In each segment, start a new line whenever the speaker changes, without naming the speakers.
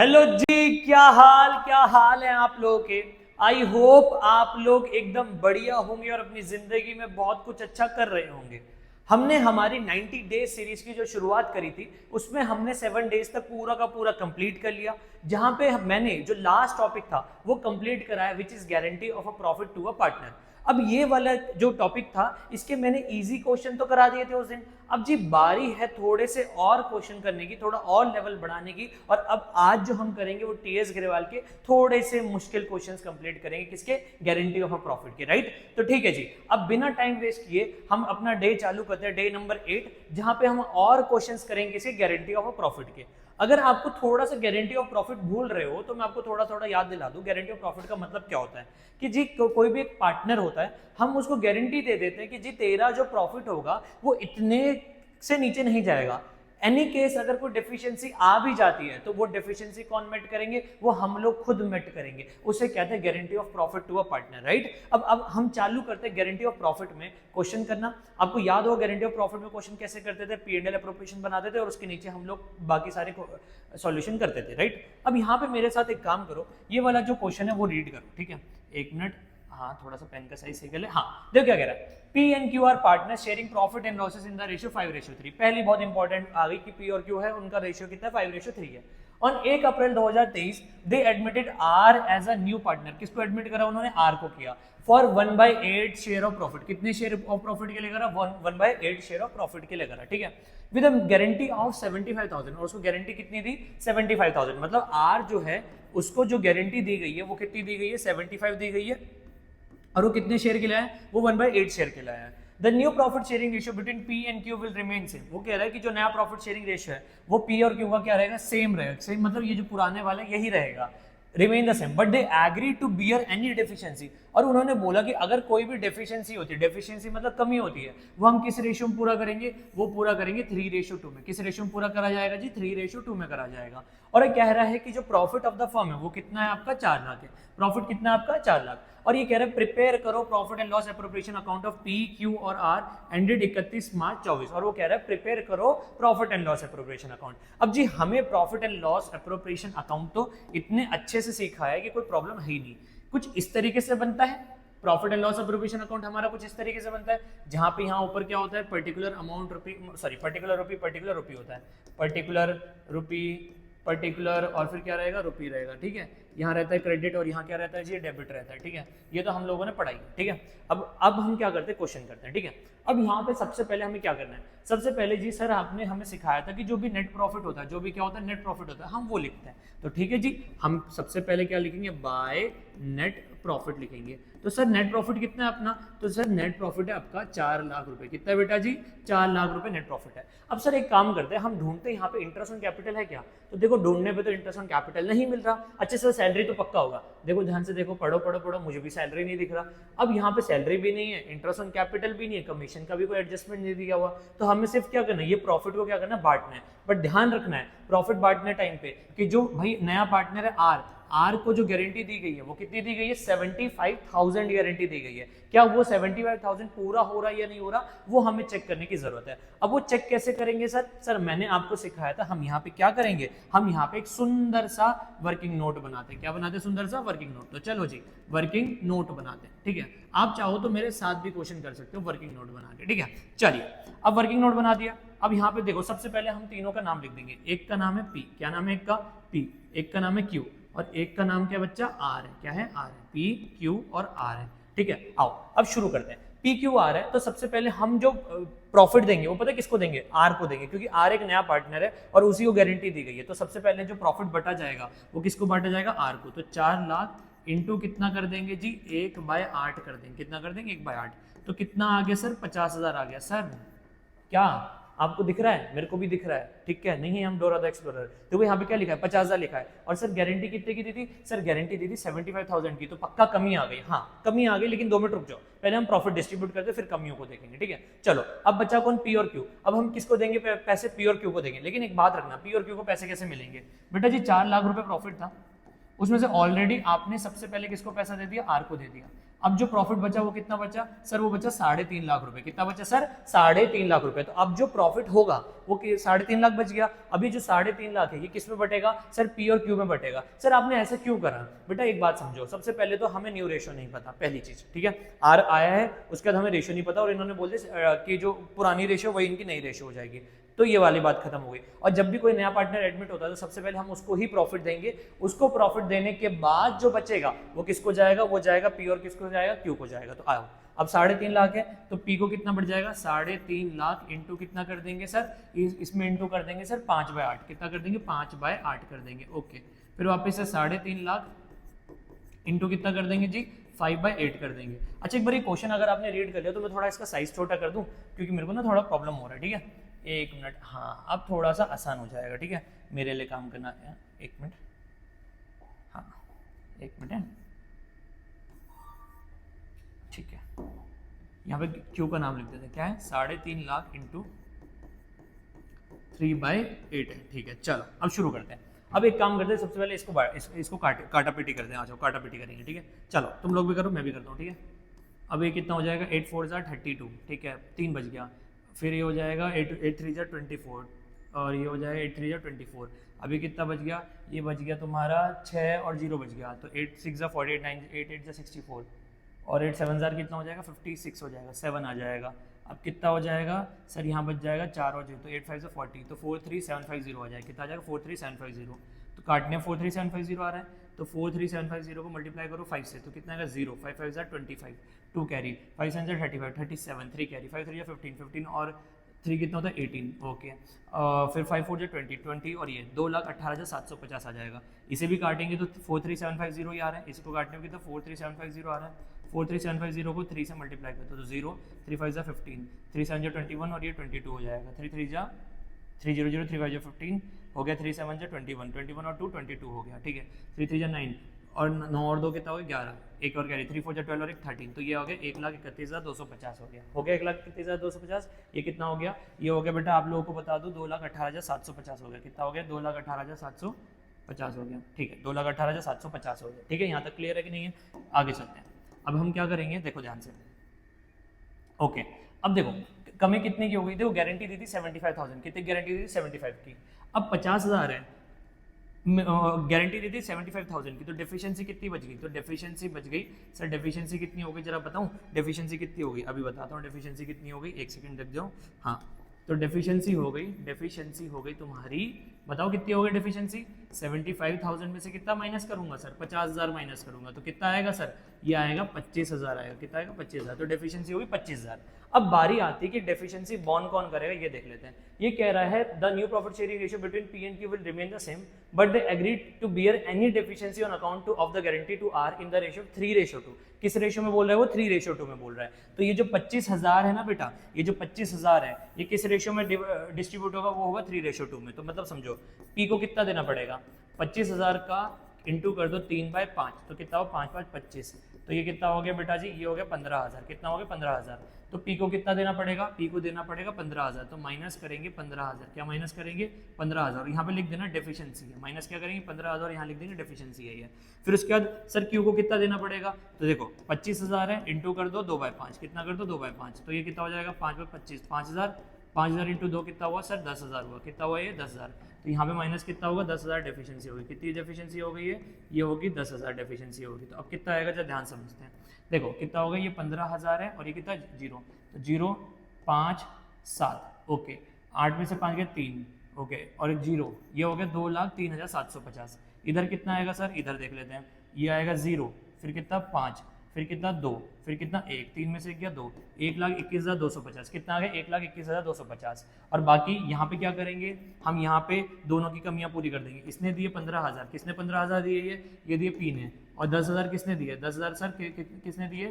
Hello जी, क्या हाल है आप लोगों के। आई होप आप लोग एकदम बढ़िया होंगे और अपनी जिंदगी में बहुत कुछ अच्छा कर रहे होंगे। हमने हमारी 90 डेज सीरीज की जो शुरुआत करी थी उसमें हमने 7 डेज तक पूरा का पूरा कंप्लीट कर लिया, जहां पे मैंने जो लास्ट टॉपिक था वो कंप्लीट कराया, which is guarantee of a profit to a partner. अब ये वाला जो टॉपिक था इसके मैंने इजी क्वेश्चन तो करा दिए थे उस दिन। अब जी बारी है थोड़े से और क्वेश्चन करने की, थोड़ा और लेवल बढ़ाने की। और अब आज जो हम करेंगे वो टीएस ग्रेवाल के थोड़े से मुश्किल क्वेश्चंस कंप्लीट करेंगे, किसके, गारंटी ऑफ अ प्रॉफिट के। राइट, तो ठीक है जी, अब बिना टाइम वेस्ट किए हम अपना डे चालू करते हैं, डे नंबर 8, जहां पे हम और क्वेश्चंस करेंगे किसके, गारंटी ऑफ अ प्रॉफिट के। अगर आपको थोड़ा सा गारंटी ऑफ प्रॉफिट भूल रहे हो तो मैं आपको थोड़ा थोड़ा याद दिला दूं, गारंटी ऑफ प्रॉफिट का मतलब क्या होता है कि जी कोई भी एक पार्टनर होता है, हम उसको गारंटी दे देते हैं कि जी तेरा जो प्रॉफिट होगा वो इतने से नीचे नहीं जाएगा। एनी केस अगर कोई डेफिशिएंसी आ भी जाती है तो वो डेफिशिएंसी कौन मेट करेंगे, वो हम लोग खुद मेट करेंगे। उसे कहते हैं guarantee of profit to a partner. Right, अब हम चालू करते हैं गारंटी ऑफ प्रॉफिट में क्वेश्चन करना। आपको याद होगा गारंटी ऑफ प्रॉफिट में क्वेश्चन कैसे करते थे, P&L एप्रोप्रिएशन बनाते थे और उसके नीचे हम लोग बाकी सारे सॉल्यूशन करते थे। राइट, अब यहाँ पे मेरे साथ एक काम करो, ये वाला जो क्वेश्चन है वो रीड करो, ठीक है, एक मिनट। हाँ, थोड़ा सा पेन का साइज सही कर ले। हाँ, देखो क्या कह रहा है, P and Q are partner sharing profit and losses in the ratio 5:3। पहली बहुत इंपॉर्टेंट आ गई कि P और Q है, उनका रेशियो कितना है, 5:3 है। On 1 April 2023 they admitted R as a new partner. किसको एडमिट करा उन्होंने, R को किया, फॉर 1/8 शेयर ऑफ प्रॉफिट। कितने शेयर ऑफ प्रॉफिट के लिए करा, 1/8 शेयर ऑफ प्रॉफिट के लिए करा, ठीक है, विद अ गारंटी ऑफ 75,000। और उसको गारंटी कितनी दी, 75,000। मतलब R जो है उसको जो गारंटी दी गई है वो कितनी दी गई है, 75 दी गई है। और वो कितने शेयर के लिए है, वो 1/8 शेयर के लिए है। The new profit sharing ratio between P and Q will remain same. वो कह रहा है कि जो नया प्रॉफिट शेयरिंग रेशियो है वो P और Q का क्या रहेगा, सेम रहेगा। सेम मतलब ये जो पुराने वाले यही रहेगा, remain the same, but they agree to bear any deficiency. और उन्होंने बोला कि अगर कोई भी डेफिशिएंसी होती है, डेफिशिएंसी मतलब कमी होती है, वो हम किस रेशियो में पूरा करेंगे, वो पूरा करेंगे 3:2 में। किस रेशियो में पूरा करा जाएगा जी, 3:2 में करा जाएगा। और ये कह रहा है कि जो प्रॉफिट ऑफ द फर्म है वो कितना है आपका, 4 लाख है। प्रॉफिट कितना है आपका, 4 लाख। और ये कह रहा है प्रिपेयर करो profit and loss appropriation account of P, Q और R एंडेड 31 मार्च 24। और वो कह रहा है प्रिपेयर करो profit and loss appropriation account. अब जी हमें profit and loss appropriation account तो इतने अच्छे से सीखा है कि कोई प्रॉब्लम है ही नहीं। कुछ इस तरीके से बनता है profit and loss appropriation account हमारा, कुछ इस तरीके से बनता है, जहां पे यहाँ ऊपर क्या होता है, पर्टिकुलर अमाउंट रुपी, सॉरी पर्टिकुलर रुपी होता है, पर्टिकुलर रुपी, पर्टिकुलर, और फिर क्या रहेगा, रुपी रहेगा, ठीक है। यहाँ रहता है क्रेडिट और यहाँ क्या रहता है जी, डेबिट रहता है, ठीक है। ये तो हम लोगों ने पढ़ाई, ठीक है। अब हम क्या करते हैं, क्वेश्चन करते हैं, ठीक है। अब यहाँ पे सबसे पहले हमें क्या करना है, सबसे पहले जी सर आपने हमें सिखाया था कि जो भी नेट प्रॉफिट होता है, जो भी क्या होता है, नेट प्रॉफिट होता है, हम वो लिखते हैं। तो ठीक है जी, हम सबसे पहले क्या लिखेंगे, बाय नेट प्रॉफिट लिखेंगे। तो सर नेट प्रॉफिट कितना है अपना, तो सर नेट प्रॉफिट है आपका 4 लाख रुपए। कितना है बेटा जी, 4 लाख रुपए नेट प्रॉफिट है। अब सर एक काम करते हैं, हम ढूंढते हैं यहाँ पे इंटरेस्ट ऑन कैपिटल है क्या। तो देखो ढूंढने पे तो इंटरेस्ट ऑन कैपिटल नहीं मिल रहा। अच्छा सर सैलरी तो पक्का होगा, देखो ध्यान से देखो, पढ़ो पढ़ो पढ़ो, मुझे भी सैलरी नहीं दिख रहा। अब यहाँ पे सैलरी भी नहीं है, इंटरेस्ट ऑन कैपिटल भी नहीं है, कमीशन का भी कोई एडजस्टमेंट नहीं दिया हुआ। तो हमें सिर्फ क्या करना है, ये प्रॉफिट को क्या करना है, बांटना है। बट ध्यान रखना है प्रॉफिट बांटने टाइम पे कि जो भाई नया पार्टनर है आर को जो गारंटी दी गई है वो कितनी दी गई है, 75,000 गारंटी दी गई है। क्या वो 75,000 पूरा हो रहा है या नहीं हो रहा, वो हमें चेक करने की जरूरत है। अब वो चेक कैसे करेंगे सर मैंने आपको सिखाया था, हम यहाँ पे क्या करेंगे, हम यहाँ पे एक सुंदर सा वर्किंग नोट बनाते हैं। क्या बनाते हैं, सुंदर सा वर्किंग नोट। तो चलो जी वर्किंग नोट बनाते हैं, ठीक है। आप चाहो तो मेरे साथ भी क्वेश्चन कर सकते हो वर्किंग नोट बना के, ठीक है। चलिए अब वर्किंग नोट बना दिया। अब यहाँ पे देखो सबसे पहले हम तीनों का नाम लिख देंगे। एक का नाम है P, क्या नाम है एक का, P। एक का नाम है Q और एक का नाम क्या बच्चा, R है। क्या है, R है, P, Q और R है, ठीक है। आओ अब शुरू करते हैं। P, Q, R है, तो सबसे पहले हम जो प्रॉफिट देंगे वो पता है किसको देंगे, R को देंगे, क्योंकि R एक नया पार्टनर है और उसी को गारंटी दी गई है। तो सबसे पहले जो प्रॉफिट बटा जाएगा वो किसको बांटा जाएगा, R को। तो 4 लाख इंटू कितना कर देंगे जी, 1/8 कर देंगे। कितना कर देंगे, 1/8। तो कितना आ गया सर, 50,000 आ गया। सर क्या आपको दिख रहा है, मेरे को भी दिख रहा है, ठीक है, नहीं हम डोरा द एक्सप्लोरर। देखो यहाँ पे क्या लिखा है, 50,000 लिखा है। और सर गारंटी कितने की दी थी, सर गारंटी दी थी 75,000 की। तो पक्का कमी आ गई, हाँ कमी आ गई, लेकिन 2 मिनट रुक जाओ, पहले हम प्रॉफिट डिस्ट्रीब्यूट करते फिर कमियों को देखेंगे, ठीक है। चलो अब बच्चा कौन, P और Q। अब हम किसको देंगे पैसे, P और Q को देंगे। लेकिन एक बात रखना, P और Q को पैसे कैसे मिलेंगे बेटा जी, 4 लाख रुपए प्रॉफिट था, उसमें से ऑलरेडी आपने सबसे पहले किसको पैसा दे दिया, R को दे दिया। अब जो प्रॉफिट बचा वो कितना बचा सर, वो बचा 3.5 लाख रुपए। कितना बचा सर, 3.5 लाख रुपए। तो अब जो प्रॉफिट होगा वो 3.5 लाख बच गया। अभी जो 3.5 लाख है ये किस में बटेगा सर, पी और क्यू में बटेगा। सर आपने ऐसा क्यों करा? बेटा एक बात समझो, सबसे पहले तो हमें न्यू रेशो नहीं पता, पहली चीज, ठीक है। आर आया है, उसके बाद हमें रेशो नहीं पता और इन्होंने बोल दिया कि जो पुरानी रेशो वही इनकी नई रेशो हो जाएगी। तो ये वाली बात खत्म हो गई। और जब भी कोई नया पार्टनर एडमिट होता है तो सबसे पहले हम उसको ही प्रॉफिट देंगे। उसको प्रॉफिट देने के बाद जो बचेगा वो किसको जाएगा, वो जाएगा पी और किसको जाएगा, क्यू को जाएगा। तो आओ, अब 3.5 लाख है तो पी को कितना बढ़ जाएगा, 3.5 लाख इंटू कितना कर देंगे सर, इसमें इंटू कर देंगे सर 5/8। कितना कर देंगे, 5/8 कर देंगे। ओके, फिर वापस से 3.5 लाख इंटू कितना कर देंगे जी, 5/8 कर देंगे। अच्छा एक बार ये क्वेश्चन अगर आपने रीड कर लिया तो मैं थोड़ा इसका साइज छोटा कर दूं, क्योंकि मेरे को ना थोड़ा प्रॉब्लम हो रहा है, ठीक है। एक मिनट, हाँ अब थोड़ा सा आसान हो जाएगा, ठीक है, मेरे लिए काम करना है। एक मिनट, हाँ एक मिनट है, ठीक है। यहाँ पे क्यू का नाम लिख देते हैं, क्या है, 3.5 लाख इंटू 3/8 है, ठीक है। चलो अब शुरू करते हैं। अब एक काम करते हैं, सबसे पहले इसको काटा पीटी करते हैं। आ जाओ, काटा पीटी करेंगे, ठीक है। चलो तुम लोग भी करो, मैं भी करता हूँ, ठीक है। अब ये कितना हो जाएगा, 8 4 ज़ा 32, ठीक है, 3 बच गया। फिर ये हो जाएगा 8 3 ज़ा 24 और ये हो जाएगा 8 3 ज़ा 24। अभी कितना बच गया, ये बच गया तुम्हारा 6 और 0 बच गया, तो 8 6 ज़ा 48, 9 8 8 ज़ा 64 और 8 7 ज़ा कितना हो जाएगा, 56 हो जाएगा, 7 आ जाएगा। अब कितना हो जाएगा सर, यहाँ बच जाएगा 4 और 0, तो 8 5 ज़ा 40, तो 43750 आ जाएगा। कितना आ जाएगा, 43750। तो काटने 43750 आ रहा है, तो 43750 को मल्टीप्लाई करो 5 से, तो कितना आएगा 0, 5 5 ज़ा 25, 2 कैरी, 5 7 ज़ा 35, 37, 3 कैरी, 5 3 ज़ा 15, 15 और 3 कितना होता है 18, ओके। फिर 5 4 ज़ा 20, 20 और ये 2,18,750 आ जाएगा। इसे भी काटेंगे तो 43750 ही आ रहा है, इसी को काटने में कितना 43750 आ रहा है। 43750 को 3 से मल्टीप्लाई करते हो तो 0, 3 5 ज़ा 15, 3 7 ज़ा 21 और ये 22 हो जाएगा। 3 3 ज़ा 3 0 0, 3 5 ज़ा 15 हो गया, 3 7 ज़ा 21, 21 और 2 22 हो गया, ठीक है। 3 3 ज़ा 9 और 9 और 2 कितना हो गया 11, एक और कैरी, 3 4 ज़ा 12 और एक 13, तो ये हो गया 1,31,250 हो गया। हो गया 1,31,250। ये कितना हो गया, ये हो गया बेटा आप लोगों को बता दूं 2,18,750 हो गया। कितना हो गया, 2,18,750 हो गया, ठीक है, 2,18,750 हो गया, ठीक है। यहाँ तक क्लियर है कि नहीं है? आगे चलते हैं। अब हम क्या करेंगे, देखो ध्यान से, ओके। अब देखो कमी कितने की हो गई, देखो गारंटी दी थी 75,000, कितनी गारंटी दी थी 75 की। अब 50,000 है, गारंटी दी थी 75,000 की, तो डेफिशिएंसी कितनी बच गई, तो डेफिशिएंसी बच गई सर, डेफिशिएंसी कितनी हो गई जरा बताऊं, डेफिशिएंसी कितनी हो गई अभी बताता हूँ। डेफिशिएंसी कितनी हो गई, एक सेकंड रख जाओ, हाँ। तो डेफिशिएंसी हो गई तुम्हारी, बताओ कितनी हो गई डेफिशिएंसी, 75,000 में से कितना माइनस करूंगा सर, 50,000 माइनस करूंगा, तो कितना आएगा सर, ये आएगा 25,000 आएगा। कितना आएगा, 25,000। तो डेफिशिएंसी होगी 25,000। अब बारी आती है कि डेफिशिएंसी बॉर्न कौन करेगा, ये देख लेते हैं। ये कह रहा है the new profit sharing ratio between P and Q will remain the same but they agreed to bear any deficiency on account to of the guarantee to R in the ratio 3:2। किस ratio में बोल रहा है वो, 3:2 में बोल रहा है। तो ये जो 25,000 है ना बेटा, ये जो 25,000 है ये किस रेशियो में डिस्ट्रीब्यूट होगा, वो होगा 3:2 में। तो मतलब समझो पी को कितना देना पड़ेगा, 25,000 का इंटू कर दो 3/5, तो कितना हो 5 5 25, तो ये कितना हो गया बेटा जी, ये हो गया 15,000। कितना हो गया 15,000। तो पी को कितना देना पड़ेगा, पी को देना पड़ेगा 15,000, तो माइनस करेंगे 15,000, क्या माइनस करेंगे 15,000, यहाँ पे लिख देना डेफिशिएंसी है, माइनस क्या करेंगे 15,000, यहाँ लिख देंगे डेफिशिएंसी है ये। फिर उसके बाद सर क्यू को कितना देना पड़ेगा, तो देखो 25,000 है, इंटू कर दो 2/5, कितना कर दो 2/5, तो ये कितना हो जाएगा 5/25, 5,000, 5,000 इंटू 2 कितना हुआ सर 10,000 हुआ। कितना हुआ ये 10,000, तो यहाँ पे माइनस कितना होगा 10,000 डेफिशिएंसी होगी। कितनी डेफिशिएंसी हो गई है, ये होगी 10,000 डेफिशिएंसी होगी। तो अब कितना आएगा जब ध्यान समझते हैं, देखो कितना होगा, ये 15,000 है और ये कितना 0, तो 0 5 7, ओके, 8 में से 5 गए 3, ओके, और 0, ये हो गया 2,03,750। इधर कितना आएगा सर, इधर देख लेते हैं, ये आएगा 0, फिर कितना 5, फिर कितना 2, फिर कितना 1, 3 में से गया 2, 1,21,250। कितना आ गया 1,21,250। और बाकी यहाँ पे क्या करेंगे, हम यहाँ पे दोनों की कमियाँ पूरी कर देंगे। इसने दिए 15,000, किसने 15,000 दिए, ये दिए पी ने, और 10,000 किसने दिए, 10,000 सर किसने दिए,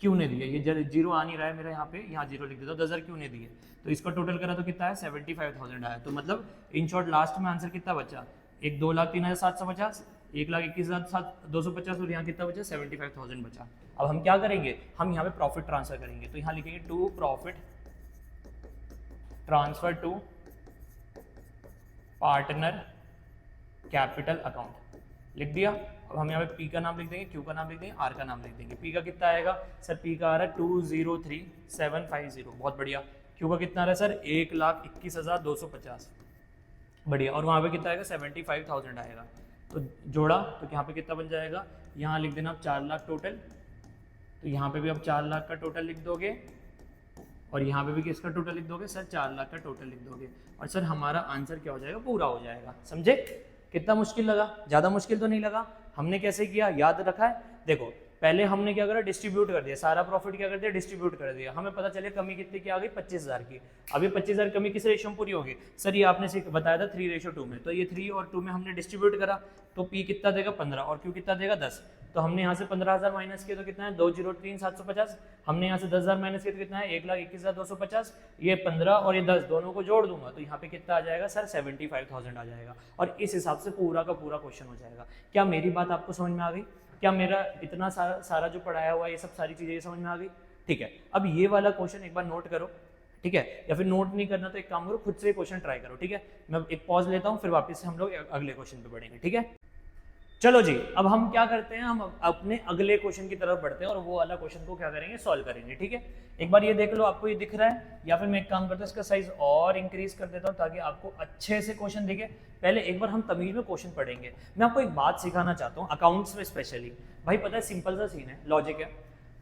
क्यू ने दिए। ये 0 आ नहीं रहा है मेरा यहाँ पे, यहाँ 0 लिख देता हूँ, 10,000 क्यू ने दिए। तो इसको टोटल करा तो कितना है 75,000 आया। तो मतलब इन शॉर्ट लास्ट में आंसर कितना बचा, एक 2,03,750, 1,21,250 और यहाँ कितना बचा 75,000 बचा। अब हम क्या करेंगे, हम यहाँ पे प्रॉफिट ट्रांसफर करेंगे, तो यहाँ लिखेंगे to profit transfer to partner capital account. लिख दिया। अब हम यहाँ पे पी का नाम लिख देंगे, क्यू का नाम लिख देंगे, आर का नाम लिख देंगे। पी का कितना आएगा सर, पी का आ रहा है 203750, बहुत बढ़िया। क्यू का कितना आ रहा है सर, 1,21,250, बढ़िया। और वहाँ पे कितना आएगा 75,000 आएगा। तो जोड़ा तो यहाँ पे कितना बन जाएगा, यहाँ लिख देना आप 4 लाख टोटल। तो यहाँ पे भी आप 4 लाख का टोटल लिख दोगे, और यहाँ पे भी किसका टोटल लिख दोगे सर, 4 लाख का टोटल लिख दोगे। और सर हमारा आंसर क्या हो जाएगा, पूरा हो जाएगा। समझे कितना मुश्किल लगा, ज़्यादा मुश्किल तो नहीं लगा। हमने कैसे किया, याद रखा है। देखो पहले हमने क्या करा, डिस्ट्रीब्यूट कर दिया, सारा प्रॉफिट क्या कर दिया, डिस्ट्रीब्यूट कर दिया। हमें पता चले कमी कितनी की आ गई, 25,000 की। अब ये 25,000 कमी किस रेशो में पूरी होगी सर, ये आपने बताया था 3:2 में। तो ये 3 और 2 में हमने डिस्ट्रीब्यूट करा, तो पी कितना देगा 15 और क्यू कितना देगा 10। तो हमने यहाँ से 15,000 माइनस किया तो कितना है 203,750। हमने यहाँ से 10,000 माइनस किया तो कितना है 1,21,250। ये 15 और ये 10 दोनों को जोड़ दूंगा तो यहाँ पे कितना आ जाएगा सर, 75,000 आ जाएगा। और इस हिसाब से पूरा का पूरा क्वेश्चन हो जाएगा। क्या मेरी बात आपको समझ में आ गई? क्या मेरा इतना सारा जो पढ़ाया हुआ है, ये सब सारी चीज़ें समझ में आ गई? ठीक है, अब ये वाला क्वेश्चन एक बार नोट करो, ठीक है? या फिर नोट नहीं करना तो एक काम करो, खुद से क्वेश्चन ट्राई करो, ठीक है? मैं एक पॉज लेता हूँ, फिर वापस से हम लोग अगले क्वेश्चन पे बढ़ेंगे, ठीक है? चलो जी, अब हम क्या करते हैं, हम अपने अगले क्वेश्चन की तरफ बढ़ते हैं और वो वाला क्वेश्चन को क्या करेंगे, सॉल्व करेंगे, ठीक है? एक बार ये देख लो, आपको ये दिख रहा है, या फिर मैं एक काम करता हूँ इसका साइज और इंक्रीज कर देता हूँ ताकि आपको अच्छे से क्वेश्चन दिखे। पहले एक बार हम तमीज में क्वेश्चन पढ़ेंगे। मैं आपको एक बात सिखाना चाहता हूँ अकाउंट्स में स्पेशली। भाई पता है सिंपल सा सीन है, लॉजिक है।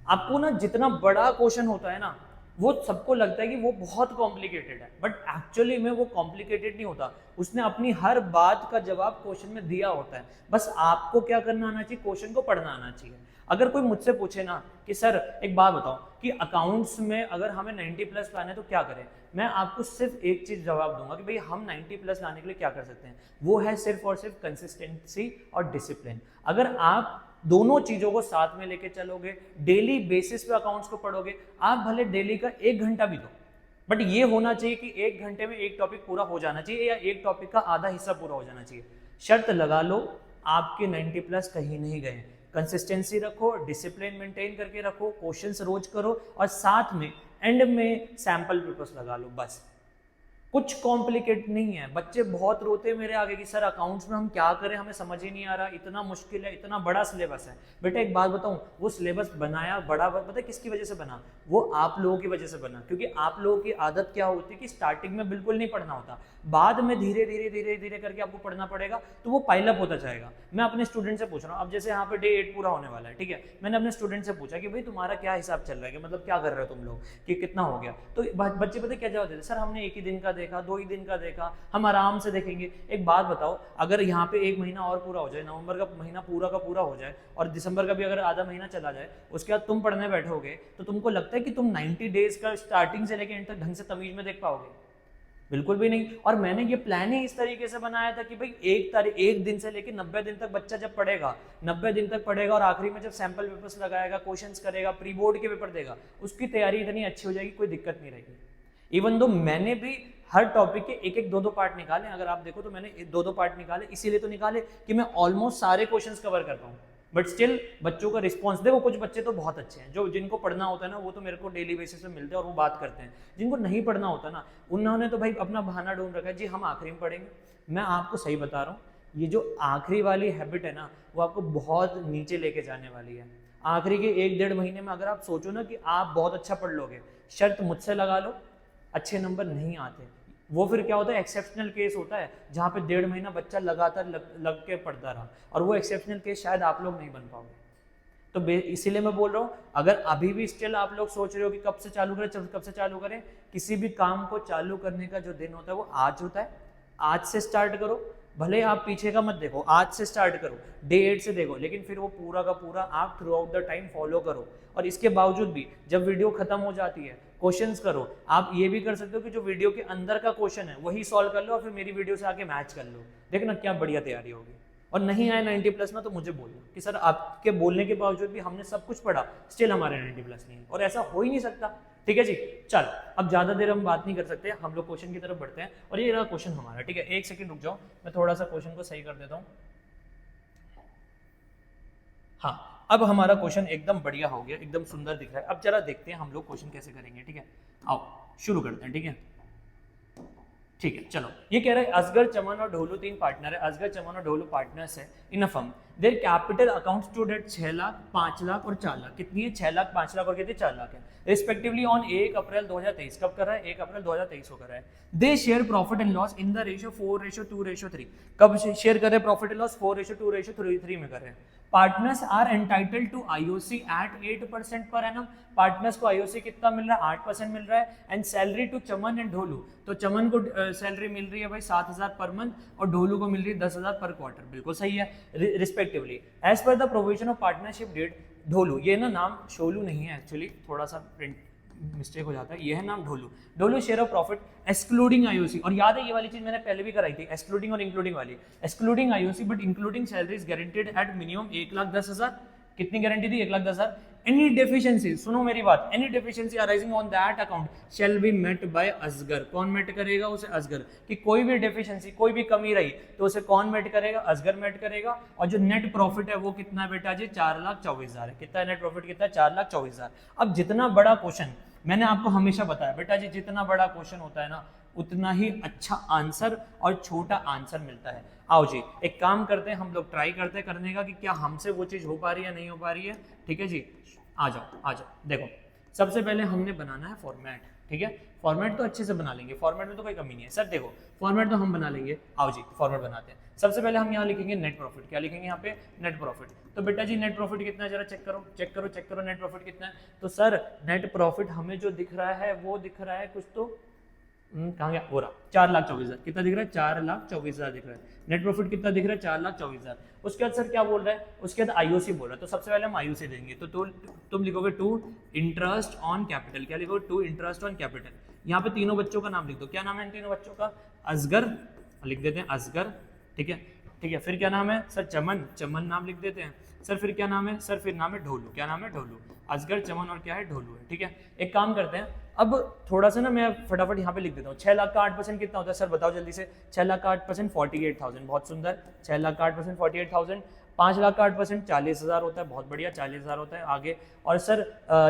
आपको ना जितना बड़ा क्वेश्चन होता है ना, वो सबको लगता है कि वो बहुत कॉम्प्लिकेटेड है, बट एक्चुअली में वो कॉम्प्लिकेटेड नहीं होता। उसने अपनी हर बात का जवाब क्वेश्चन में दिया होता है, बस आपको क्या करना आना चाहिए, क्वेश्चन को पढ़ना आना चाहिए। अगर कोई मुझसे पूछे ना कि सर एक बात बताओ कि अकाउंट्स में अगर हमें 90+ लाना है तो क्या करें, मैं आपको सिर्फ एक चीज जवाब दूंगा कि भाई हम 90+ लाने के लिए क्या कर सकते हैं, वो है सिर्फ और सिर्फ कंसिस्टेंसी और डिसिप्लिन। अगर आप दोनों चीजों को साथ में लेके चलोगे, डेली बेसिस पे अकाउंट्स को पढ़ोगे, आप भले डेली का 1 घंटा भी दो, बट ये होना चाहिए कि 1 घंटे में एक टॉपिक पूरा हो जाना चाहिए या एक टॉपिक का आधा हिस्सा पूरा हो जाना चाहिए। शर्त लगा लो, आपके 90+ कहीं नहीं गए। कंसिस्टेंसी रखो, डिसिप्लिन मेंटेन करके रखो, क्वेश्चंस रोज करो, और साथ में एंड में सैंपल पेपर्स लगा लो, बस। कुछ कॉम्प्लिकेट नहीं है। बच्चे बहुत रोते हैं मेरे आगे कि सर अकाउंट्स में हम क्या करें, हमें समझ ही नहीं आ रहा, इतना मुश्किल है, इतना बड़ा सिलेबस है। बेटा एक बात बताऊं, वो सिलेबस बनाया बड़ा, पता है किसकी वजह से बना? वो आप लोगों की वजह से बना। क्योंकि आप लोगों की आदत क्या होती है कि स्टार्टिंग में बिल्कुल नहीं पढ़ना होता, बाद में धीरे धीरे धीरे धीरे करके आपको पढ़ना पड़ेगा, तो वो पाइलअप होता जाएगा। मैं अपने स्टूडेंट से पूछ रहा हूँ, अब जैसे यहाँ पे डे 8 पूरा होने वाला है, ठीक है? मैंने अपने स्टूडेंट से पूछा कि भाई तुम्हारा क्या हिसाब चल रहा है, कि मतलब क्या कर रहे हो तुम लोग, कि कितना हो गया? तो बच्चे पता क्या जवाब देते, सर हमने 1 ही दिन का देखा, 2 ही दिन का देखा, हम आराम से देखेंगे। एक बात बताओ, अगर यहाँ पे 1 महीना और पूरा हो जाए, नवंबर का महीना पूरा का पूरा हो जाए और दिसंबर का भी अगर आधा महीना चला जाए, उसके बाद तुम पढ़ने बैठोगे, तो तुमको लगता है कि तुम 90 डेज का स्टार्टिंग से लेकर एंड तक ढंग से तमीज में देख पाओगे? बिल्कुल भी नहीं। और मैंने ये प्लान ही इस तरीके से बनाया था कि भाई 1 दिन से लेकर 90 दिन तक बच्चा जब पढ़ेगा, 90 दिन तक पढ़ेगा और आखिरी में जब सैंपल पेपर्स लगाएगा, क्वेश्चंस करेगा, प्री बोर्ड के पेपर देगा, उसकी तैयारी इतनी अच्छी हो जाएगी, कोई दिक्कत नहीं रहेगी। इवन दो मैंने भी हर टॉपिक के 1-1, 2-2 पार्ट निकाले। अगर आप देखो तो मैंने 2-2 पार्ट निकाले, इसीलिए तो निकाले कि मैं ऑलमोस्ट सारे क्वेश्चंस कवर कर पाऊँ। बट स्टिल बच्चों का रिस्पॉन्स देखो, कुछ बच्चे तो बहुत अच्छे हैं, जो जिनको पढ़ना होता है ना, वो तो मेरे को डेली बेसिस पे मिलते हैं और वो बात करते हैं। जिनको नहीं पढ़ना होता ना, उन्होंने तो भाई अपना बहाना ढूंढ रखा है, जी हम आखिरी में पढ़ेंगे। मैं आपको सही बता रहा हूँ, ये जो आखिरी वाली हैबिट है ना, वो आपको बहुत नीचे लेके जाने वाली है। आखिरी के 1-1.5 महीने में अगर आप सोचो ना कि आप बहुत अच्छा पढ़ लोगे, शर्त मुझसे लगा लो, अच्छे नंबर नहीं आते। वो फिर क्या होता है, एक्सेप्शनल केस होता है, जहाँ पे 1.5 महीना बच्चा लगातार लग के पढ़ता रहा, और वो एक्सेप्शनल केस शायद आप लोग नहीं बन पाओगे। तो इसीलिए मैं बोल रहा हूँ, अगर अभी भी स्टिल आप लोग सोच रहे हो कि कब से चालू करें, किसी भी काम को चालू करने का जो दिन होता है वो आज होता है। आज से स्टार्ट करो, भले आप पीछे का मत देखो, आज से स्टार्ट करो, डे 8 से देखो, लेकिन फिर वो पूरा का पूरा आप through out the time follow करो। और इसके बावजूद भी जब वीडियो खत्म हो जाती है, क्वेश्चंस करो। आप ये भी कर सकते हो कि जो वीडियो के अंदर का क्वेश्चन है वही सॉल्व कर लो और फिर मेरी वीडियो से आके मैच कर लो। देखना क्या बढ़िया तैयारी होगी। और नहीं आए 90+ ना, तो मुझे बोलो कि सर आपके बोलने के बावजूद भी हमने सब कुछ पढ़ा, स्टिल हमारे 90+ नहीं है, और ऐसा हो ही नहीं सकता। ठीक है जी, चल अब ज्यादा देर हम बात नहीं कर सकते, हम लोग क्वेश्चन की तरफ बढ़ते हैं। और ये रहा क्वेश्चन हमारा, ठीक है? 1 सेकंड रुक जाओ, मैं थोड़ा सा क्वेश्चन को सही कर देता हूँ। हाँ, अब हमारा क्वेश्चन एकदम बढ़िया हो गया, एकदम सुंदर दिख रहा है। अब जरा देखते हैं हम लोग क्वेश्चन कैसे करेंगे, ठीक है? आओ शुरू करते हैं, ठीक है? ठीक है चलो, ये कह रहा है असगर, चमन और ढोलू 3 पार्टनर है। असगर, चमन और ढोलू पार्टनर्स है in a firm. Their capital account stood at 6 lakh, 5 lakh और 4 लाख। कितनी है? 6 लाख, 5 लाख और कितनी? 4 लाख है रिस्पेक्टिवली ऑन 1 अप्रैल 2023। कब कर रहा है? 1 अप्रैल 2023 को कर रहा है। They share profit and loss in the ratio 4:2:3। कब शेयर कर रहे हैं प्रॉफिट एंड लॉस? 4:2:3 में कर रहे हैं। Partners are entitled to IOC at 8% per annum. Partners को आईओसी कितना मिल रहा है? 8% मिल रहा है। And salary to Chaman and Dholu, तो चमन को सैलरी मिल रही है भाई 7,000 पर मंथ और ढोलू को मिल रही है 10,000 पर क्वार्टर। बिल्कुल सही है respectively as per the provision of partnership deed. Dholu, ये ना नाम शोलू नहीं है एक्चुअली, थोड़ा सा प्रिंट मिस्टेक हो जाता है, ये है नाम Dholu. Dholu share of profit excluding IOC. और याद है ये वाली चीज मैंने पहले भी कराई थी, एक्सक्लूडिंग और इंक्लूडिंग वाली। Excluding IOC but including salaries guaranteed at minimum 1,10,000। कितनी गारंटी थी? 1,10,000। एनी डेफिशिएंसी, सुनो मेरी बात, any deficiency arising on that account shall be met by Asgar. कौन मेट करेगा? उसे असगर। कि कोई भी डेफिशिएंसी, कोई भी कमी रही तो उसे कौन मेट करेगा? असगर मेट करेगा। और जो नेट प्रॉफिट है वो कितना है बेटा जी? 4,24,000 है। कितना नेट प्रॉफिट? कितना है? 4,24,000। अब जितना बड़ा क्वेश्चन, मैंने आपको हमेशा बताया बेटा जी, जितना बड़ा क्वेश्चन होता है ना उतना ही अच्छा आंसर और छोटा आंसर मिलता है। आओ जी एक काम करते हैं, हम लोग ट्राई करते हैं करने का कि क्या हमसे वो चीज़ हो पा रही है नहीं हो पा रही है। ठीक है जी, आ जाओ आ जाओ। देखो सबसे पहले हमने बनाना है फॉर्मेट। ठीक है, फॉर्मेट तो अच्छे से बना लेंगे, फॉर्मेट में तो कोई कमी नहीं है। सर देखो फॉर्मेट तो हम बना लेंगे, आओ जी फॉर्मेट बनाते हैं। सबसे पहले हम यहाँ लिखेंगे नेट प्रॉफिट। क्या लिखेंगे यहाँ पे? Net profit. तो बेटा जी नेट प्रॉफिट कितना है? जरा चेक करो चेक करो चेक करो, नेट प्रॉफिट कितना है? तो सर नेट प्रॉफिट हमें जो दिख रहा है वो दिख रहा है कुछ तो कहाँ गया? हो रहा 4,24,000। कितना दिख रहा है? 4,24,000 दिख रहा है। नेट प्रॉफिट कितना दिख रहा है? 4,24,000। उसके बाद सर क्या बोल रहा है? उसके बाद आईओसी बोल रहा है। तो सबसे पहले हम आईओसी देंगे, तो तुम लिखोगे टू इंटरेस्ट ऑन कैपिटल। क्या लिखोगे? To interest on capital. यहाँ पे तीनों बच्चों का नाम लिख दो। क्या नाम है इन तीनों बच्चों का? असगर लिख देते हैं, असगर। ठीक है ठीक है, फिर क्या नाम है सर? चमन, चमन नाम लिख देते हैं। सर फिर क्या नाम है? सर फिर नाम है ढोलू। क्या नाम है? ढोलू। असगर, चमन और क्या है? ढोलू है। ठीक है, एक काम करते हैं, अब थोड़ा सा ना मैं फटाफट यहाँ पे लिख देता हूँ। 6 लाख का 8% कितना होता है सर? बताओ जल्दी से। 6 लाख का 8% 48,000। बहुत सुंदर। 6 लाख का 8% 48,000। 5 लाख का 8% 40,000 होता है। बहुत बढ़िया, 40,000 होता है। आगे और सर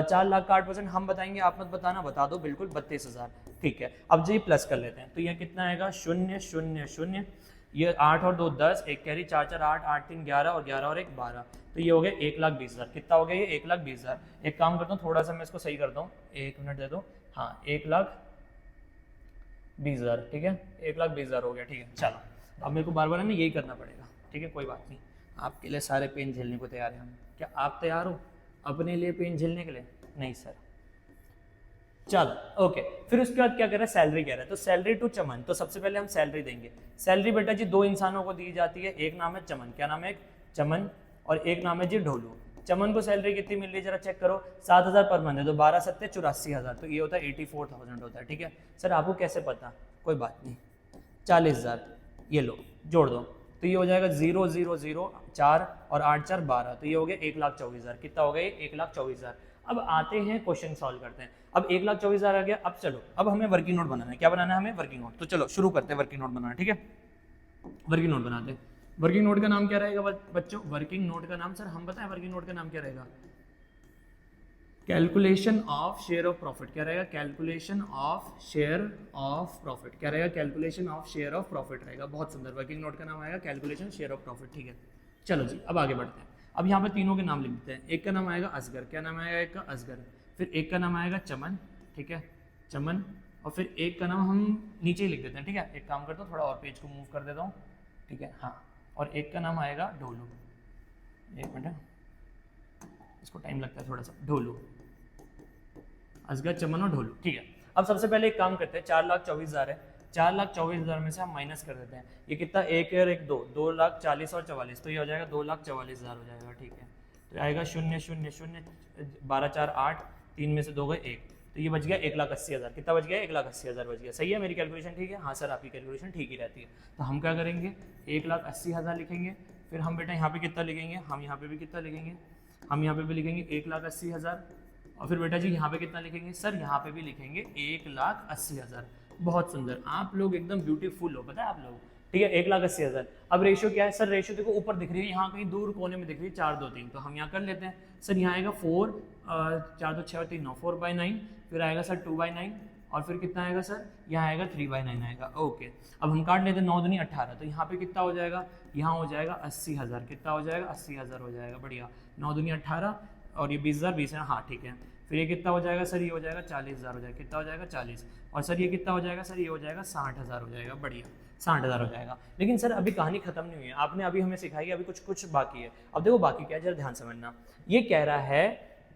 4 लाख का 8% हम बताएंगे, आप मत बताना, बता दो बिल्कुल, 32,000। ठीक है, अब जी प्लस कर लेते हैं, तो यह कितना आएगा? 0 0 0। ये 8 और 2 10, एक कैरी 4 4 8 8 3 11 और 11 और 1 12। तो ये हो गया 1,20,000। कितना हो गया ये? 1,20,000। एक काम करता हूँ, थोड़ा सा मैं इसको सही करता हूँ, 1 मिनट दे दो। हाँ 1,20,000। ठीक है, 1,20,000 हो गया। ठीक है चलो, अब मेरे को बार बार है ना यही करना पड़ेगा। ठीक है कोई बात नहीं, आपके लिए सारे पेन झेलने को तैयार हैं हम। क्या आप तैयार हो अपने लिए पेन झेलने के लिए? नहीं सर। चलो ओके, फिर उसके बाद क्या कह रहा है? सैलरी कह रहा है। तो सैलरी टू चमन, तो सबसे पहले हम सैलरी देंगे। सैलरी बेटा जी 2 इंसानों को दी जाती है, एक नाम है चमन। क्या नाम है? एक चमन, और एक नाम है जी ढोलू। चमन को सैलरी कितनी मिल रही है जरा चेक करो? 7,000 पर मंथ है, तो 12 7 84,000, तो ये होता है 84,000 होता है। ठीक है सर, आपको कैसे पता? कोई बात नहीं, 40,000 ये लो जोड़ दो, तो ये हो जाएगा 0 0 0 4 और 8 4 12, तो ये हो गया 1,24,000। कितना हो गया ये? 1,24,000। अब आते हैं क्वेश्चन सॉल्व करते हैं। अब 1,24,000 आ गया। अब चलो, अब हमें वर्किंग नोट बनाना है। क्या बनाना है हमें? Working note. तो चलो शुरू करते हैं वर्किंग नोट बनाना। ठीक है, वर्किंग नोट बनाते हैं। वर्किंग नोट का नाम क्या रहेगा बच्चों? वर्किंग नोट का नाम सर हम बताएं, वर्किंग नोट का नाम क्या रहेगा? Calculation of share of profit. क्या रहेगा? Calculation of share of profit. क्या रहेगा? Calculation of share of profit रहेगा। बहुत सुंदर, वर्किंग नोट का नाम आएगा कैलकुलेशन शेयर ऑफ प्रॉफिट। ठीक है चलो जी, अब आगे बढ़ते हैं। अब यहाँ पे तीनों के नाम लिख देते हैं। एक का नाम आएगा असगर। क्या नाम आएगा एक का? असगर। फिर एक का नाम आएगा चमन। ठीक है चमन, और फिर एक का नाम हम नीचे ही लिख देते हैं। ठीक है, एक काम करता हूँ, थोड़ा और पेज को मूव कर देता हूँ। ठीक है हाँ, और एक का नाम आएगा ढोलू। एक मिनट, इसको टाइम लगता है थोड़ा सा। ढोलू, असगर, चमन और ढोलू। ठीक है, अब सबसे पहले एक काम करते हैं, 4,24,000 है। 4,24,000 में से हम माइनस कर देते हैं। ये कितना? 1 और 1 2, 2,40,000 और 44, तो ये हो जाएगा 2,44,000 हो जाएगा। ठीक है, तो आएगा 0 0 0 12 4 8, 3 में से 2 गए 1, तो ये बच गया 1,80,000। कितना बच गया? 1,80,000 बच गया। सही है, मेरी कैलकुलेशन ठीक है? हाँ सर आपकी कैलकुलेशन ठीक ही रहती है। तो हम क्या करेंगे? 1,80,000 लिखेंगे। फिर हम बेटा यहाँ पे कितना लिखेंगे? हम यहाँ पे भी कितना लिखेंगे? हम यहाँ पे भी लिखेंगे 1,80,000। और फिर बेटा जी यहाँ पे कितना लिखेंगे? सर यहाँ पे भी लिखेंगे 1,80,000। बहुत सुंदर, आप लोग एकदम ब्यूटीफुल हो, पता है आप लोग। ठीक है, 1,80,000। अब रेशियो क्या है सर? रेशियो देखो ऊपर दिख रही है, यहाँ कहीं दूर कोने में दिख रही है 4 2 3, तो हम यहाँ कर लेते हैं। सर यहाँ आएगा 4 4 2 6 और 3 9, 4/9। फिर आएगा सर 2/9, और फिर कितना आएगा सर, यहाँ आएगा 3/9 आएगा। ओके, अब हम काट लेते हैं 9 दूनी 18, तो यहाँ पे कितना हो जाएगा, यहाँ हो जाएगा 80,000, कितना हो जाएगा 80,000 हो जाएगा, बढ़िया। 9 दूनी 18 और ये 20,000 20 है, हाँ ठीक है। फिर ये कितना हो जाएगा सर, ये हो जाएगा 40,000 हो जाएगा, कितना हो जाएगा 40, और सर ये कितना हो जाएगा सर, ये हो जाएगा 60,000 हो जाएगा, बढ़िया 60,000 हो जाएगा। लेकिन सर अभी कहानी खत्म नहीं हुई है, आपने अभी हमें सिखाई है, अभी कुछ कुछ बाकी है। अब देखो बाकी क्या है, जरा ध्यान समझना। ये कह रहा है,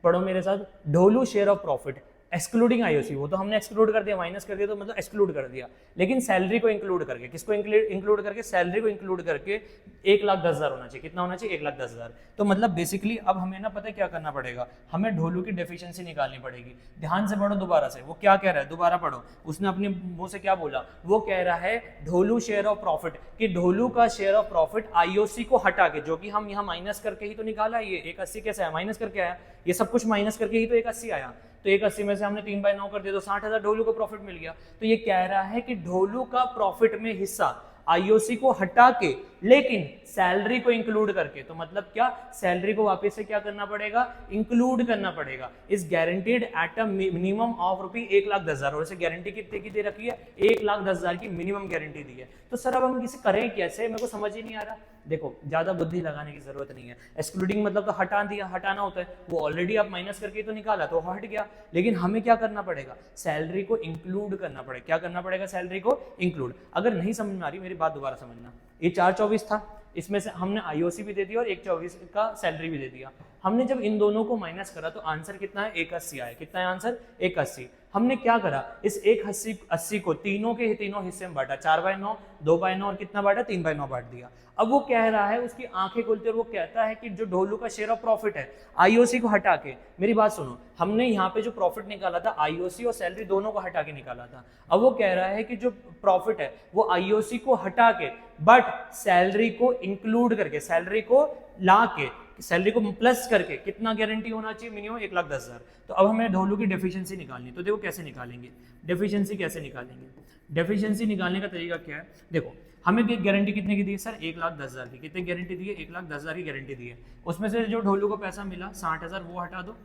पढ़ो मेरे साथ, Dholu share of profit excluding IOC, वो तो हमने एक्सक्लूड कर दिया, माइनस कर दिया, तो मतलब एक्सक्लूड कर दिया। लेकिन सैलरी को इंक्लूड करके, किसको इंक्लूड करके, सैलरी को इंक्लूड करके 1,10,000 होना चाहिए। कितना होना चाहिए, 1,10,000। तो मतलब बेसिकली अब हमें ना पता है क्या करना पड़ेगा, हमें ढोलू की डेफिशिएंसी निकालनी पड़ेगी। ध्यान से पढ़ो दोबारा से, वो क्या कह रहा है, दोबारा पढ़ो। उसने अपने मुंह से क्या बोला, वो कह रहा है ढोलू शेयर ऑफ प्रॉफिट, कि ढोलू का शेयर ऑफ प्रॉफिट आईओसी को हटा के, जो कि हम यहाँ माइनस करके ही तो निकाला है। ये 180 कैसे आया, माइनस करके आया, ये सब कुछ माइनस करके ही तो 180 आया। तो 180 में से हमने 3/9 कर दिया, तो 60,000 ढोलू को प्रॉफिट मिल गया। तो ये कह रहा है कि ढोलू का प्रॉफिट में हिस्सा आईओसी को हटा के, लेकिन सैलरी को इंक्लूड करके, तो मतलब क्या, सैलरी को वापस से क्या करना पड़ेगा, इंक्लूड करना पड़ेगा। इस guaranteed at a minimum of rupee 1,10,000, और इसे गारंटी कितने की दे रखी है, 1,10,000 की मिनिमम गारंटी दी है। तो सर अब हम इसे करें कैसे, मेरे को समझ ही नहीं आ रहा। देखो ज्यादा बुद्धि लगाने की जरूरत नहीं है, एक्सक्लूडिंग मतलब तो हटा दिया, हटाना होता है, वो ऑलरेडी आप माइनस करके तो निकाला, तो हट गया। लेकिन हमें क्या करना पड़ेगा, सैलरी को इंक्लूड करना पड़ेगा। क्या करना पड़ेगा, सैलरी को इंक्लूड। अगर नहीं समझ में आ रही, मेरी बात दोबारा समझना। ये 424 था, इसमें से हमने आईओसी भी दे दिया और 124 का सैलरी भी दे दिया। हमने जब इन दोनों को माइनस करा तो आंसर कितना है, 180 आया। कितना है आंसर, 180। हमने क्या करा, इस 180 को तीनों के तीनों हिस्से में बांटा, 4/9, 2/9 और कितना बांटा, 3/9 बांट दिया। अब वो कह रहा है, उसकी आंखें खुलती है और वो कहता है कि जो ढोलू का शेयर ऑफ प्रॉफिट है आईओसी को हटा के, मेरी बात सुनो, हमने यहाँ पे जो प्रॉफिट निकाला था आईओसी और सैलरी दोनों को हटा के निकाला था। अब वो कह रहा है कि जो प्रॉफिट है वो आईओसी को हटा के बट सैलरी को इंक्लूड करके, सैलरी को ला के, सैलरी को प्लस करके कितना गारंटी होना चाहिए, मिनिमम 1,10,000। तो अब हमें ढोलू की डेफिशिएंसी निकालनी, तो देखो कैसे निकालेंगे डेफिशिएंसी, कैसे निकालेंगे डेफिशिएंसी। निकालने का तरीका क्या है, देखो हमें गारंटी कितने की दी है सर, 1,10,000 की। कितनी गारंटी दी है, 1,10,000 की गारंटी दी है। उसमें से जो ढोलू को पैसा मिला 60,000 वो हटा दो,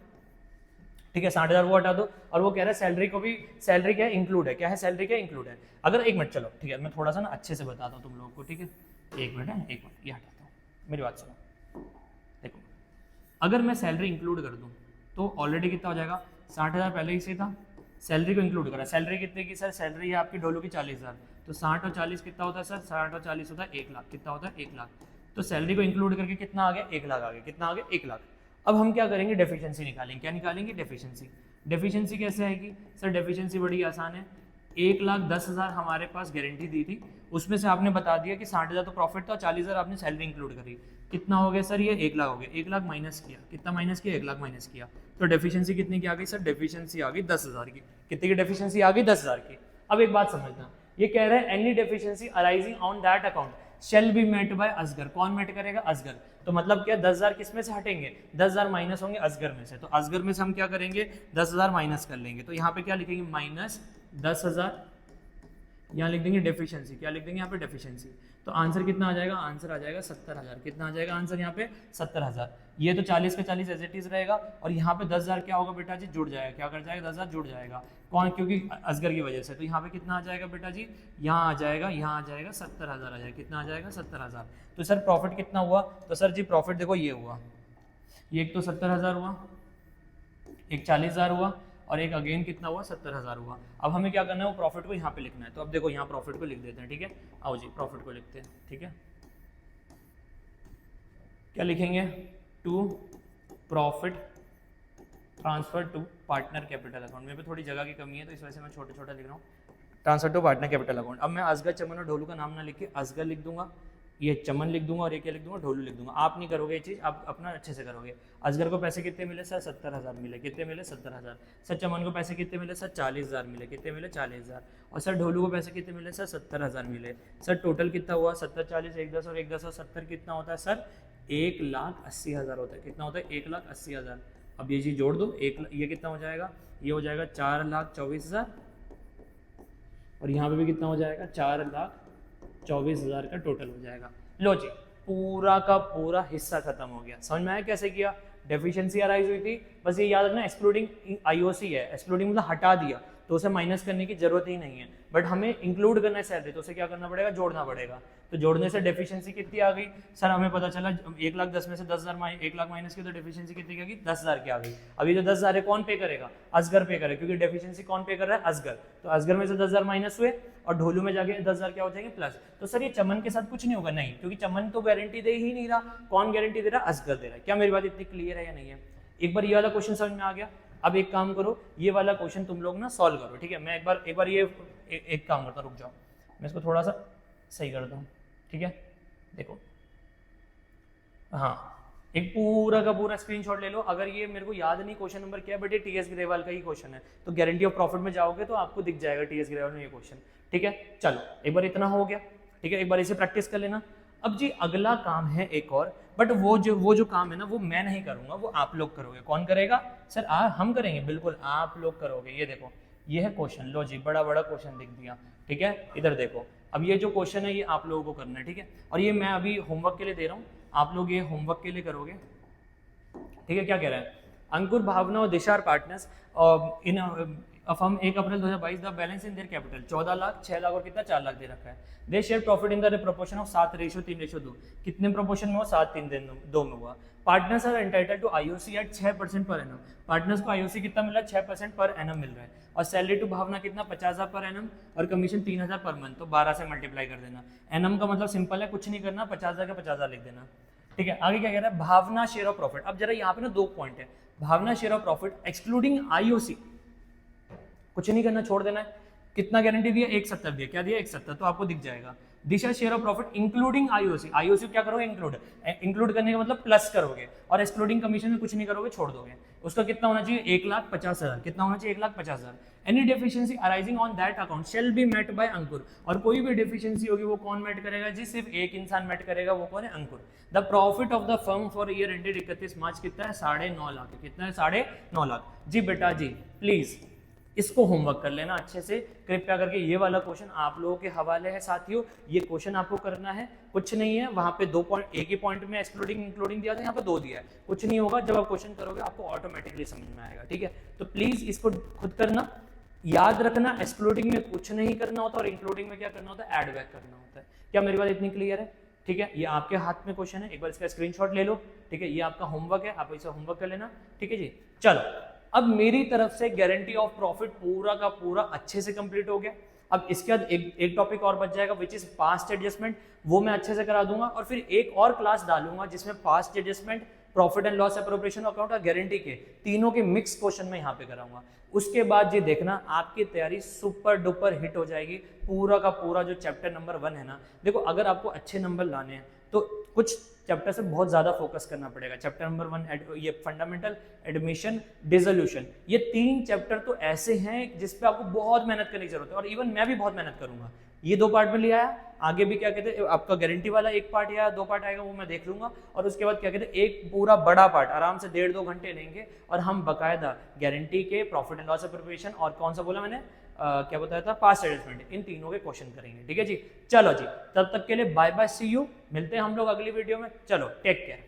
ठीक है, 60,000 वो हटा दो। और वो कह रहा है सैलरी को भी, सैलरी क्या इंक्लूड है, क्या है सैलरी क्या इंक्लूड है। अगर एक मिनट चलो, ठीक है, मैं थोड़ा सा ना अच्छे से बताता हूँ तुम लोगों को, ठीक है, एक मिनट है, एक मिनट, ये हटाता हूँ, मेरी बात सुनो। देखो अगर मैं सैलरी इंक्लूड कर दूँ तो ऑलरेडी कितना हो जाएगा, 60,000 पहले ही से था, सैलरी को इंक्लूड करा। सैलरी कितने की सर, सैलरी है आपकी ढोलू की 40,000, तो 60 और 40 कितना होता है सर, 60 और 40 होता है 1,00,000। कितना होता है, 1,00,000। तो सैलरी को इंक्लूड करके कितना आ गया, 1,00,000 आ गया। कितना आ गया, 1,00,000। अब हम क्या करेंगे, डेफिशिएंसी निकालेंगे। क्या निकालेंगे, डेफिशिएंसी। डेफिशिएंसी कैसे आएगी सर, डेफिशिएंसी बड़ी आसान है। 1,10,000 हमारे पास गारंटी दी थी, उसमें से आपने बता दिया कि 60,000 तो प्रॉफिट था, 40,000 आपने सैलरी इंक्लूड करी। कितना हो गया सर, ये 1,00,000 हो गया। 1,00,000 माइनस किया, कितना माइनस किया, 1,00,000 माइनस किया, तो डेफिशिएंसी कितनी की आ गई सर, डेफिशिएंसी आ गई 10,000 की। कितनी की डेफिशिएंसी आ गई, 10,000 की। अब एक बात समझना, ये कह रहा है any deficiency arising on that account shall be met by Asgar. कौन मेट करेगा, असगर। तो मतलब क्या, 10,000 किस में से हटेंगे, 10,000 माइनस होंगे असगर में से। तो असगर में से हम क्या करेंगे, 10,000 माइनस कर लेंगे। तो यहाँ पे क्या लिखेंगे, माइनस 10,000, यहाँ लिख देंगे डेफिशिएंसी। क्या लिख देंगे यहाँ पे, डेफिशिएंसी। तो आंसर कितना आ जाएगा, आंसर आ जाएगा 70,000। कितना आ जाएगा आंसर यहाँ पे, 70,000। ये तो 40 का 40 एज इट इज रहेगा, और यहाँ पे 10,000 क्या होगा बेटा जी, जुड़ जाएगा। क्या कर जाएगा, 10,000 जुड़ जाएगा। कौन, क्योंकि असगर की वजह से। तो यहाँ पे कितना आ जाएगा बेटा जी, यहाँ आ जाएगा, यहाँ आ जाएगा 70,000 आ जाएगा। कितना आ जाएगा, 70,000। तो सर प्रॉफिट कितना हुआ, तो सर जी प्रॉफिट देखो ये हुआ, ये एक तो 70,000 हुआ, एक 40,000 हुआ, और एक अगेन कितना हुआ, 70,000 हुआ। अब हमें क्या करना है, वो प्रॉफिट को यहाँ पे लिखना है। तो अब देखो यहाँ प्रॉफिट को लिख देते हैं, ठीक है, आओ जी प्रॉफिट को लिखते हैं, ठीक है। क्या लिखेंगे, to profit transfer to partner capital account. मेरे पे थोड़ी जगह की कमी है तो इस वजह से मैं छोटे छोटा लिख रहा हूँ, transfer to partner capital account. अब मैं असगर, चमन और ढोलू का नाम ना लिख के असगर लिख दूंगा, ये चमन लिख दूंगा, और ये क्या लिख दूंगा, ढोलू लिख दूंगा। आप नहीं करोगे ये चीज़, आप अपना अच्छे से करोगे। असगर को पैसे कितने मिले सर, 70,000 मिले। कितने मिले, 70,000। सर चमन को पैसे कितने मिले सर, 40,000 मिले। कितने मिले, 40,000। और सर ढोलू को पैसे कितने मिले सर, 70,000 मिले। सर टोटल कितना हुआ, 70, 40, 1 10 और 1 10 और 70 कितना होता है सर, 1,80,000 होता है। कितना होता है, 1,80,000। अब ये चीज़ जोड़ दो, ये कितना हो जाएगा, ये हो जाएगा 4,24,000, और यहाँ पे भी कितना हो जाएगा, 4,24,000 का टोटल हो जाएगा। लो जी, पूरा का पूरा हिस्सा खत्म हो गया। समझ में आया कैसे किया, डेफिशिएंसी अराइज हुई थी, बस ये याद रखना एक्सक्लूडिंग आईओसी है, एक्सक्लूडिंग मतलब हटा दिया। तो उसे माइनस करने की जरूरत ही नहीं है, बट हमें इंक्लूड करना है सैलरी, तो उसे क्या करना पड़ेगा, जोड़ना पड़ेगा। तो जोड़ने से डेफिशिएंसी कितनी आ गई सर, हमें पता चला 1,10,000 में से 10,000 1 लाख माइनस की तो डेफिशिएंसी कितनी आ गई, 10,000 की आ गई। अभी जो 10,000 है कौन पे करेगा, असगर पे करेगा, क्योंकि डेफिशिएंसी कौन पे कर रहा है, असगर। तो असगर में से 10,000 माइनस हुए और ढोलू में जाके 10,000 क्या हो जाएंगे, प्लस। तो सर ये चमन के साथ कुछ नहीं होगा, नहीं, क्योंकि चमन तो गारंटी दे ही नहीं रहा, कौन गारंटी दे रहा, असगर दे रहा है। क्या मेरी बात इतनी क्लियर है या नहीं है? एक बार ये वाला क्वेश्चन समझ में आ गया। अब एक काम करो, ये वाला क्वेश्चन तुम लोग ना सॉल्व करो, ठीक है। मैं एक बार ये एक काम करता हूं, रुक जाओ, मैं इसको थोड़ा सा सही करता हूँ, ठीक है। देखो, हाँ, एक पूरा का पूरा स्क्रीनशॉट ले लो। अगर ये मेरे को याद नहीं क्वेश्चन नंबर क्या है, बट ये टीएस ग्रेवाल का ही क्वेश्चन है, तो गारंटी ऑफ प्रॉफिट में जाओगे तो आपको दिख जाएगा टीएस ग्रेवाल में ये क्वेश्चन, ठीक है। चलो एक बार इतना हो गया, ठीक है, एक बार इसे प्रैक्टिस कर लेना। अब जी अगला काम है एक और, बट वो जो काम है ना, वो मैं नहीं करूंगा, वो आप लोग करोगे। कौन करेगा सर? हम करेंगे, बिल्कुल आप लोग करोगे। ये देखो, ये है क्वेश्चन, लो जी, बड़ा बड़ा क्वेश्चन लिख दिया, ठीक है। इधर देखो, अब ये जो क्वेश्चन है ये आप लोगों को करना है, ठीक है। और ये मैं अभी होमवर्क के लिए दे रहा हूँ, आप लोग ये होमवर्क के लिए करोगे, ठीक है। क्या कह रहा है, अंकुर, भावना और Disha are partners in firm 1 April 2022, the balance in their capital 14 lakh, 6 lakh और कितना 4 लाख दे रखा है। They share profit in the proportion of 7:3:2। कितने प्रोपोर्शन में हुआ, 7:3:2 में हुआ। Partners are entitled to IOC at 6% per annum. Partners को आईओसी कितना मिला, 6% पर एनम मिल रहा है। और सैलरी टू भावना कितना, 50,000 पर एनम, और कमीशन 3,000 पर मंथ। तो 12 से मल्टीप्लाई कर देना। एनम का मतलब सिंपल है, कुछ नहीं करना, 50,000 का 50,000 लिख देना, ठीक है। आगे क्या कह रहा है, भावना शेयर ऑफ प्रॉफिट। अब जरा यहाँ पे ना 2 पॉइंट है, Bhavna share of profit excluding IOC, कुछ नहीं करना, छोड़ देना है। कितना गारंटी दिया, 170 दिया, क्या दिया, 170, तो आपको दिख जाएगा। Disha share of profit including IOC, IOC क्या करोगे, इंक्लूड करने का मतलब प्लस करोगे, और एक्सक्लूडिंग कमीशन में कुछ नहीं करोगे, छोड़ दोगे। उसका कितना होना चाहिए, 1,50,000, कितना होना चाहिए, 1,50,000। Any deficiency arising on that account shall be met by Ankur. और कोई भी डेफिशिएंसी होगी वो कौन मेट करेगा जी, सिर्फ एक इंसान मेट करेगा, वो कौन है, Ankur. The profit of the firm for year ended 31 March कितना है, 9.5 लाख। कितना है, 9.5 लाख। जी बेटा जी, प्लीज इसको होमवर्क कर लेना अच्छे से, कृपया करके। ये वाला क्वेश्चन आप लोगों के हवाले है साथियों, ये क्वेश्चन आपको करना है, कुछ नहीं है। वहां पे 2 पॉइंट, एक ही पॉइंट में एक्सक्लूडिंग इंक्लूडिंग दिया था, यहाँ पे 2 दिया है, कुछ नहीं होगा। जब आप क्वेश्चन करोगे आपको ऑटोमेटिकली समझ में आएगा, ठीक है। तो प्लीज इसको खुद करना, याद रखना, एक्सक्लूडिंग में कुछ नहीं करना होता और इंक्लूडिंग में क्या करना होता है, एड बैक करना होता है। क्या मेरी बात इतनी क्लियर है, ठीक है। ये आपके हाथ में क्वेश्चन है, एक बार इसका स्क्रीनशॉट ले लो, ठीक है। ये आपका होमवर्क है, आप इसे होमवर्क कर लेना, ठीक है जी। चलो, अब मेरी तरफ से गारंटी ऑफ प्रॉफिट पूरा का पूरा अच्छे से कंप्लीट हो गया। अब इसके बाद एक टॉपिक और बच जाएगा, विच इज पास्ट एडजस्टमेंट, वो मैं अच्छे से करा दूंगा। और फिर एक और क्लास डालूंगा जिसमें past adjustment, profit and loss appropriation account और गारंटी के तीनों के मिक्स क्वेश्चन में यहाँ पे कराऊंगा। उसके बाद ये देखना आपकी तैयारी सुपर डुपर हिट हो जाएगी। पूरा का पूरा जो चैप्टर नंबर 1 है ना, देखो अगर आपको अच्छे नंबर लाने हैं तो कुछ चैप्टर से बहुत ज्यादा फोकस करना पड़ेगा। चैप्टर नंबर 1 ये फंडामेंटल, एडमिशन, डिसोल्यूशन, ये 3 चैप्टर तो ऐसे हैं जिस पे आपको बहुत मेहनत करने की जरूरत है, और इवन मैं भी बहुत मेहनत करूंगा। ये 2 पार्ट में लिया है, आगे भी क्या कहते हैं आपका गारंटी वाला 1 पार्ट या 2 पार्ट आएगा, वो मैं देख लूंगा। और उसके बाद क्या कहते हैं एक पूरा बड़ा पार्ट आराम से 1.5-2 घंटे लेंगे और हम बकायदा गारंटी के, प्रॉफिट एंड लॉस एप्रोप्रिएशन और कौन सा बोला मैंने, क्या बताया था, पास्ट एडजस्टमेंट, इन तीनों के क्वेश्चन करेंगे, ठीक है जी। चलो जी, तब तक के लिए बाय बाय, सी यू, मिलते हैं हम लोग अगली वीडियो में। चलो, टेक केयर।